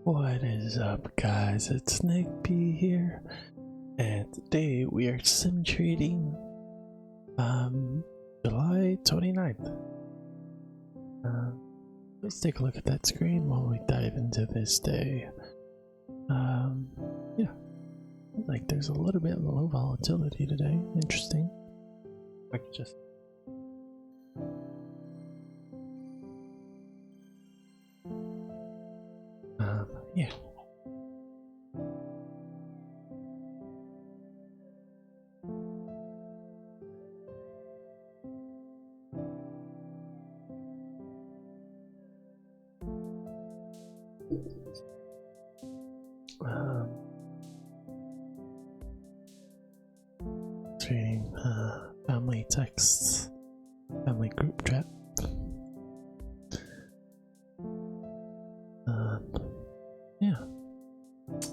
What is up, guys? It's Nick B here, and today we are sim trading July 29th. Let's take a look at that screen while we dive into this day. Yeah, like there's a little bit of low volatility today. Interesting. I could just yeah. Trading family texts, family group chat. Yeah,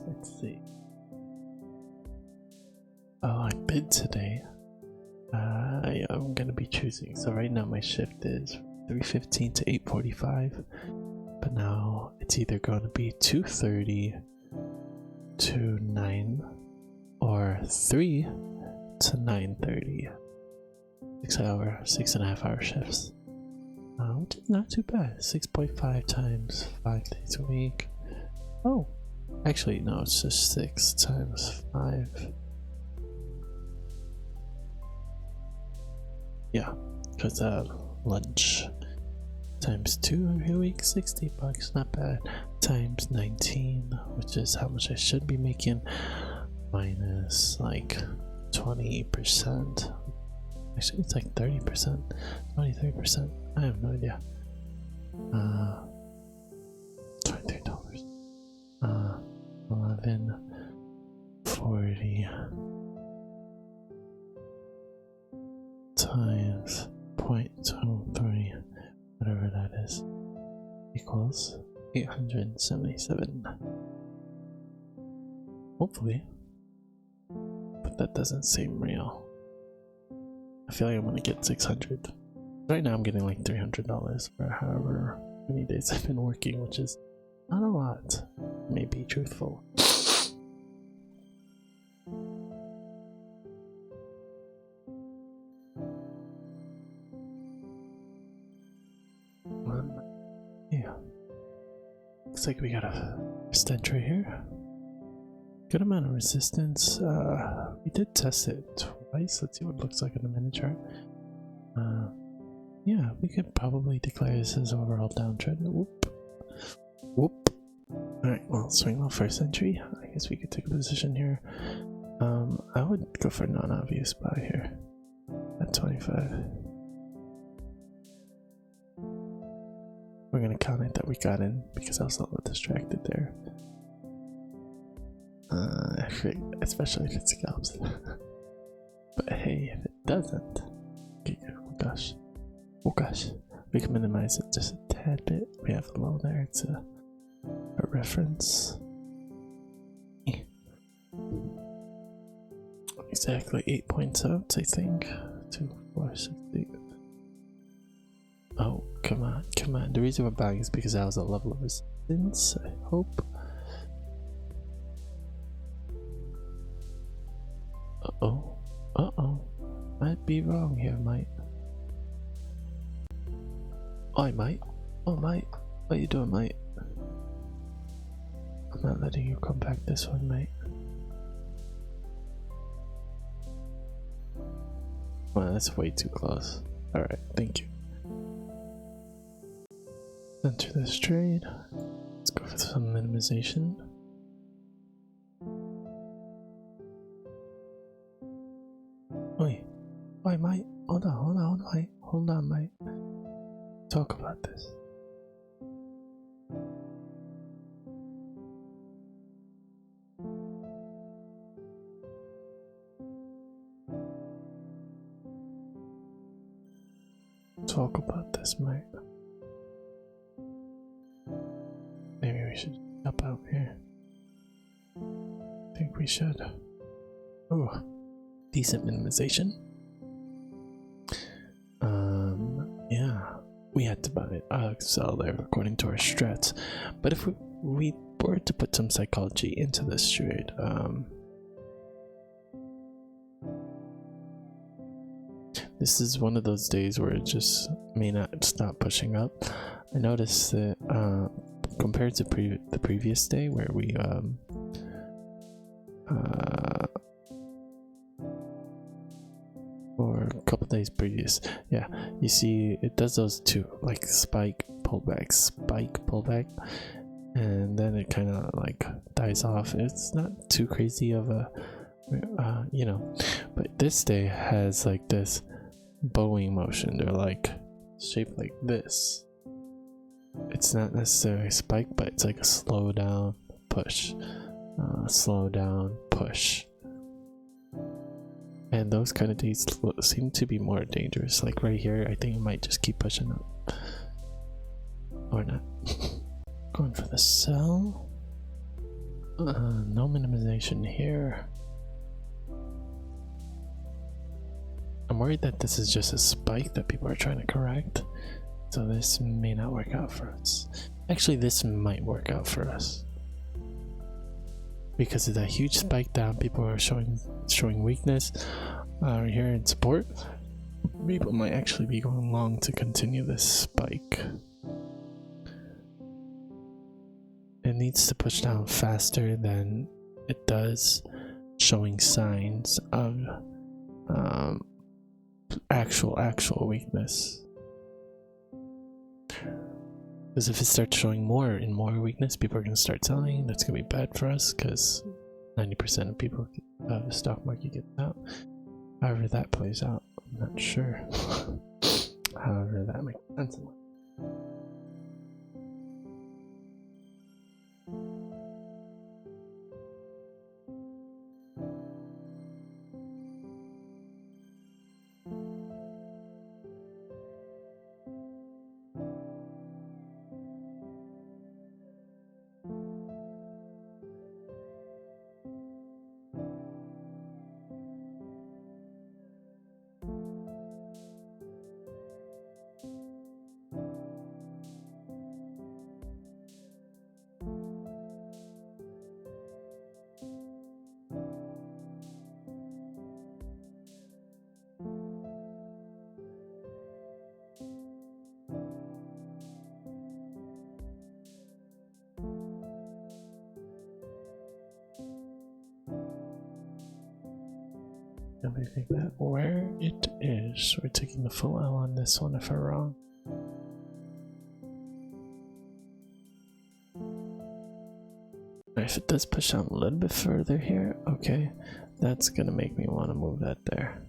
let's see. Oh, I bid today. I'm gonna be choosing. So right now my shift is 3:15 to 8:45, but now it's either going to be 2:30 to 9 or 3 to 9:30. 6.5 hour shifts. Which is not too bad. 6.5 times 5 days a week. Oh, actually no, it's just 6 times 5. Yeah, because lunch times 2 every week, $60, not bad. Times 19, which is how much I should be making, minus like 20%. Actually, it's like 30%, 23%. I have no idea. $23. 1140 times 0.23, whatever that is, equals 877. Hopefully, but that doesn't seem real. I feel like I'm gonna get 600. Right now I'm getting like $300 for however many days I've been working, which is not a lot. May be truthful. Yeah. Looks like we got a first entry here. Good amount of resistance. We did test it twice. Let's see what it looks like in the minute chart. Yeah, we could probably declare this as overall downtrend. Whoop. Whoop. Alright, well, swing on first entry. I guess we could take a position here. I would go for a non-obvious buy here at 25. We're gonna count it that we got in because I was a little distracted there. Especially if it scalps. But hey, if it doesn't, okay, oh gosh, we can minimize it just a tad bit. We have a low there to a reference. Exactly 8 points out, I think. 2, 4, 6, 8. Oh, come on. The reason we're buying is because that was a level of resistance, I hope. Uh-oh. Might be wrong here, mate. Oi, mate. Oh, mate. What you doing, mate? I'm not letting you come back this one, mate. Well, that's way too close. Alright, thank you. Enter this trade. Let's go for some minimization. Oi, mate. Hold on, mate. Hold on, mate. Talk about this. Talk about this, mate. Maybe we should jump out here. I think we should. Oh, decent minimization. Yeah, we had to buy it, sell there according to our strats. But if we were to put some psychology into this trade, this is one of those days where it just may not stop pushing up. I noticed that compared to the previous day where we or a couple days previous, yeah, you see it does those two, like spike pullback, and then it kind of like dies off. It's not too crazy of a you know, but this day has like this bowing motion. They're like shaped like this. It's not necessarily a spike, but it's like a slow down push, slow down push. And those kind of days seem to be more dangerous. Like right here, I think it might just keep pushing up. Or not. Going for the sell. No minimization here. I'm worried that this is just a spike that people are trying to correct. So this may not work out for us. Actually, this might work out for us. Because of that huge spike down, people are showing weakness here in support. People might actually be going long to continue this spike. It needs to push down faster than it does, showing signs of actual weakness. Because if it starts showing more and more weakness, people are going to start selling. That's going to be bad for us because 90% of people of the stock market get out. However that plays out, I'm not sure. However that makes sense. Let me think that where it is. We're taking the full L on this one if I'm wrong. If it does push out a little bit further here, okay, that's gonna make me want to move that there.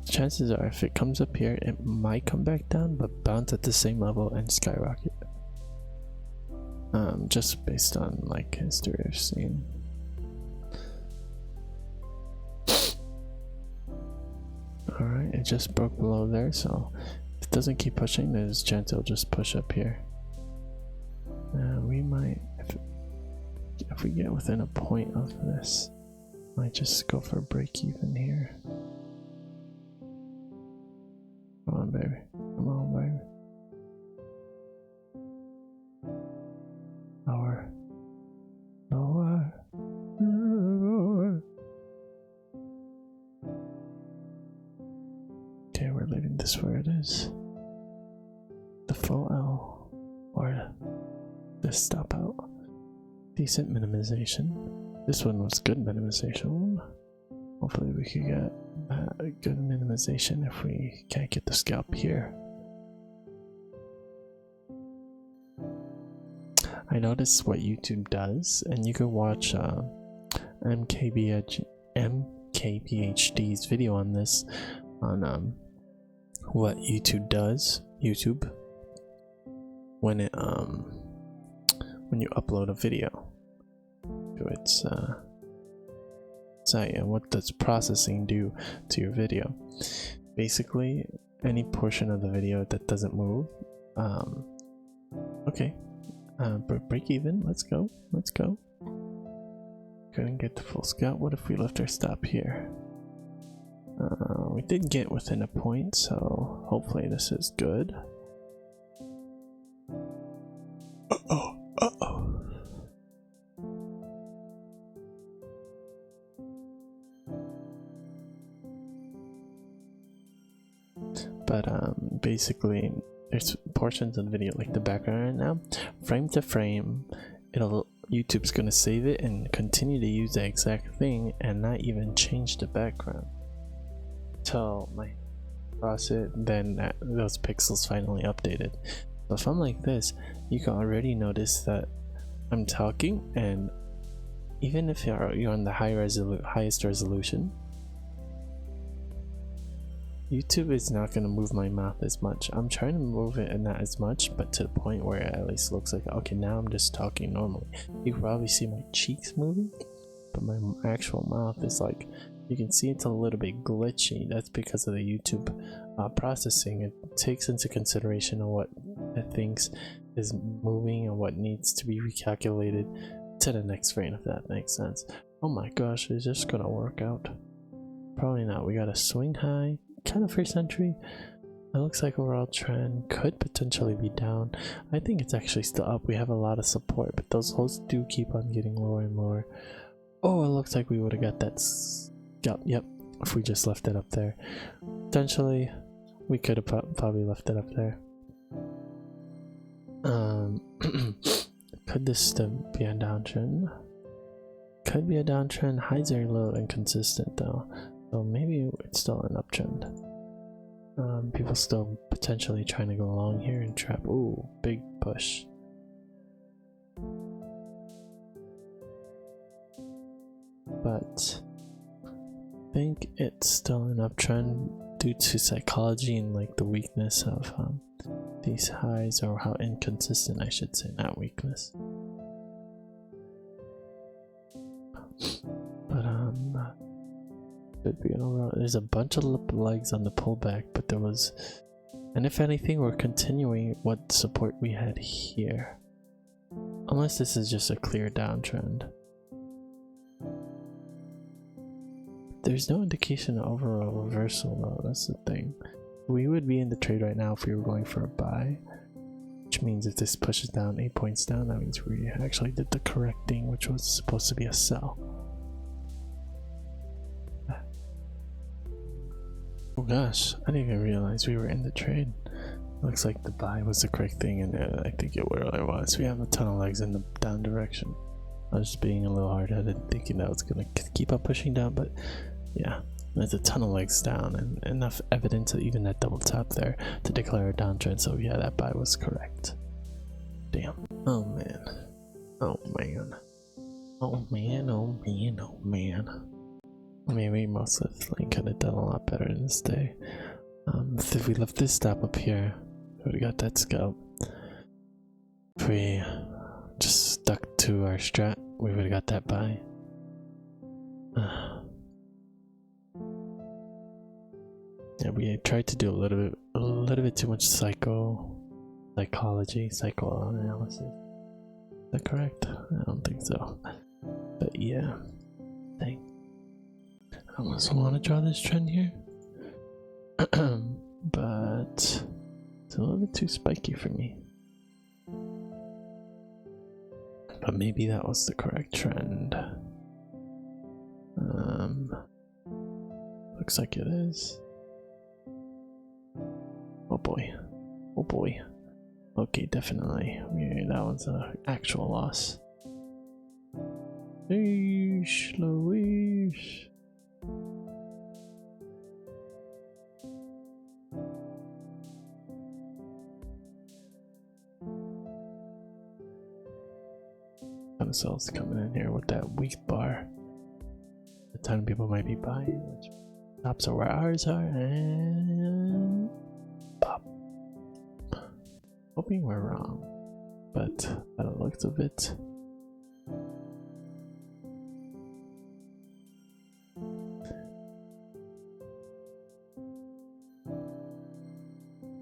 Chances are if it comes up here, it might come back down, but bounce at the same level and skyrocket. Just based on like history I've seen. Alright, it just broke below there, so if it doesn't keep pushing, there's a chance it'll just push up here. We might, if we get within a point of this, might just go for a break even here. Come on, baby. Come on, baby. Lower. Lower. Lower. Okay, we're leaving this where it is. The full L. Or the stop out. Decent minimization. This one was good minimization. Hopefully we could get a good minimization if we can't get the scalp here. I noticed what YouTube does, and you can watch MKBHD's video on this, on what YouTube does. YouTube when it when you upload a video to its site, and what does processing do to your video. Basically, any portion of the video that doesn't move, okay. Break even, let's go. Couldn't get the full scalp. What if we left our stop here? We did get within a point, so hopefully this is good. but basically there's portions of the video like the background right now, frame to frame, YouTube's gonna save it and continue to use the exact thing and not even change the background till my cross it, then those pixels finally updated. So if I'm like this, you can already notice that I'm talking, and even if you're on the highest resolution, YouTube is not going to move my mouth as much. I'm trying to move it and not as much, but to the point where it at least looks like, okay, now I'm just talking normally. You can probably see my cheeks moving, but my actual mouth is like, you can see it's a little bit glitchy. That's because of the YouTube processing. It takes into consideration of what it thinks is moving and what needs to be recalculated to the next frame, if that makes sense. Oh my gosh, is this gonna work out? Probably not. We got a swing high, kind of first entry. It looks like overall trend could potentially be down. I think it's actually still up. We have a lot of support, but those lows do keep on getting lower and lower. Oh, it looks like we would have got that scalp. Yep, if we just left it up there. Potentially, we could have probably left it up there. Could this still be a downtrend? Could be a downtrend. Highs are a little inconsistent though, so maybe it's still an uptrend. People still potentially trying to go along here and trap. Ooh, big push. But I think it's still an uptrend due to psychology and like the weakness of these highs, or how inconsistent I should say, not weakness. But could be an overall. There's a bunch of legs on the pullback, but there was, and if anything, we're continuing what support we had here, unless this is just a clear downtrend. There's no indication of overall reversal though. That's the thing. We would be in the trade right now if we were going for a buy, which means if this pushes down 8 points down, that means we actually did the correct thing, which was supposed to be a sell. Oh gosh, I didn't even realize we were in the trade. Looks like the buy was the correct thing, and I think it really was. We have a ton of legs in the down direction. I was just being a little hard-headed, thinking that was gonna keep on pushing down, but yeah, there's a ton of legs down and enough evidence of even that double top there to declare a downtrend. So yeah, that buy was correct. Damn. Oh man. Oh man. Oh man. Oh man. Oh man. I mean, we most definitely could have done a lot better in this day. If we left this stop up here, we would have got that scalp. If we just stuck to our strat, we would have got that buy. Yeah, we tried to do a little bit too much psychology, psychoanalysis. Is that correct? I don't think so. But yeah, dang. I almost want to draw this trend here, but it's a little bit too spiky for me. But maybe that was the correct trend. Looks like it is. Oh boy. Oh boy. Okay, definitely. That one's an actual loss. Eesh, Louise. Kind of cells coming in here with that weak bar. A ton of people might be buying, which tops are where ours are, and pop. Hoping we're wrong, but by the looks of it,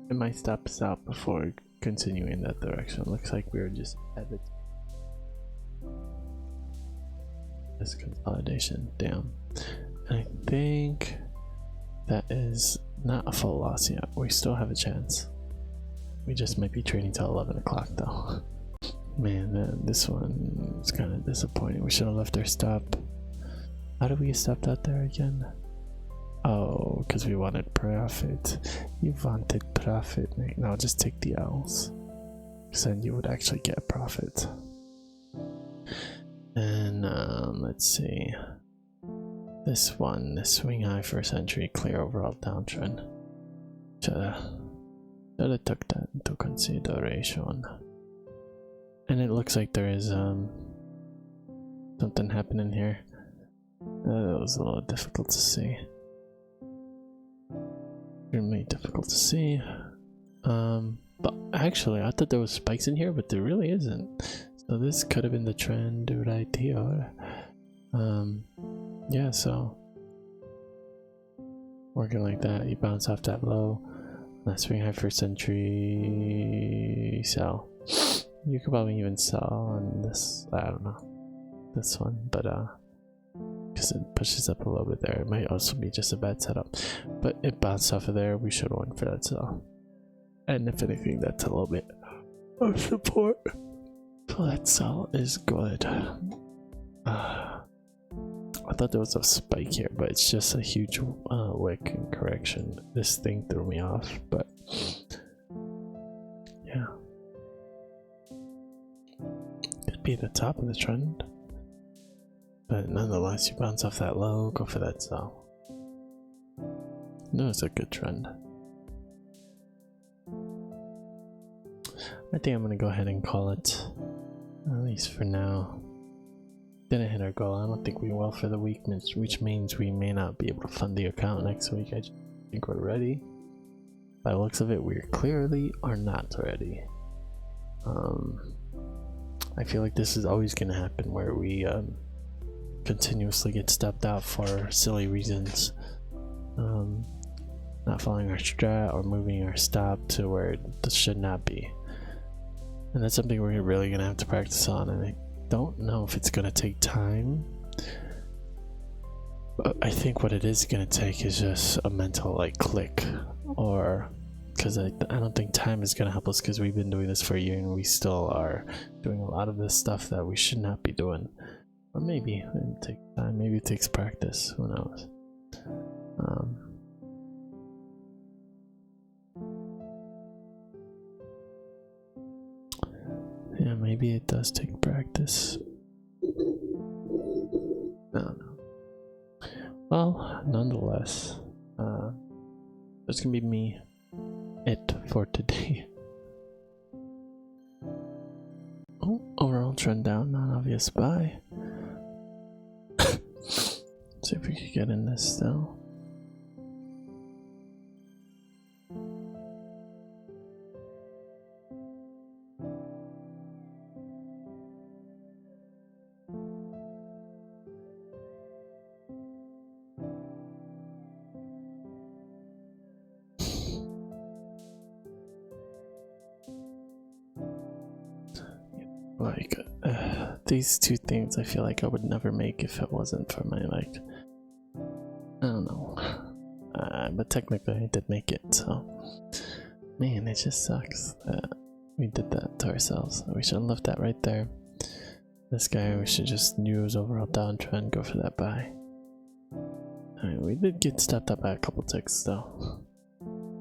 it might stop us out before continuing in that direction. Looks like we were just at it. This consolidation down. And I think that is not a full loss yet. We still have a chance. We just might be trading till 11 o'clock though. Man, this one is kind of disappointing. We should have left our stop. How did we get stopped out there again? Oh, because we wanted profit. You wanted profit. Now just take the L's. Because then you would actually get profit. And let's see. This one, the swing high first entry, clear overall downtrend. Shoulda took that into consideration. And it looks like there is something happening here. That was a little difficult to see. Extremely difficult to see. But actually, I thought there was spikes in here, but there really isn't. So this could have been the trend right here. Yeah, so working like that, you bounce off that low. Let's swing high first entry, sell. You could probably even sell on this, I don't know, this one, but because it pushes up a little bit there. It might also be just a bad setup, but it bounced off of there. We should have went for that sell. And if anything, that's a little bit of support. So that sell is good. I thought there was a spike here, but it's just a huge wick and correction. This thing threw me off, but yeah. Could be the top of the trend. But nonetheless, you bounce off that low, go for that sell. No, it's a good trend. I think I'm gonna go ahead and call it, at least for now. Didn't hit our goal. I don't think we will for the week, which means we may not be able to fund the account next week. I just think we're ready. By the looks of it, we clearly are not ready. I feel like this is always gonna happen where we continuously get stepped out for silly reasons. Not following our strat or moving our stop to where this should not be. And that's something we're really gonna have to practice on, and I don't know if it's gonna take time, but I think what it is gonna take is just a mental like click, or because I don't think time is gonna help us, because we've been doing this for a year and we still are doing a lot of this stuff that we should not be doing. Or maybe it takes time, maybe it takes practice, who knows. Yeah, maybe it does take practice. I don't know. Well, nonetheless, that's gonna be it for today. Oh, overall trend down, not obvious buy. See if we can get in this still. Like these two things I feel like I would never make if it wasn't for my like, I don't know, but technically I did make it, so man, it just sucks that we did that to ourselves. We should have left that right there. This guy, we should just use overall downtrend, go for that buy. Alright, we did get stepped up by a couple ticks though.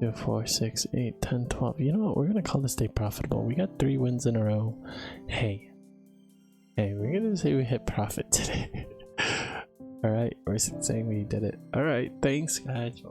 2, 4, 6, 8, 10, 12. You know what? We're gonna call this day profitable. We got 3 wins in a row. Hey, we're gonna say we hit profit today. Alright, we're saying we did it. Alright, thanks guys.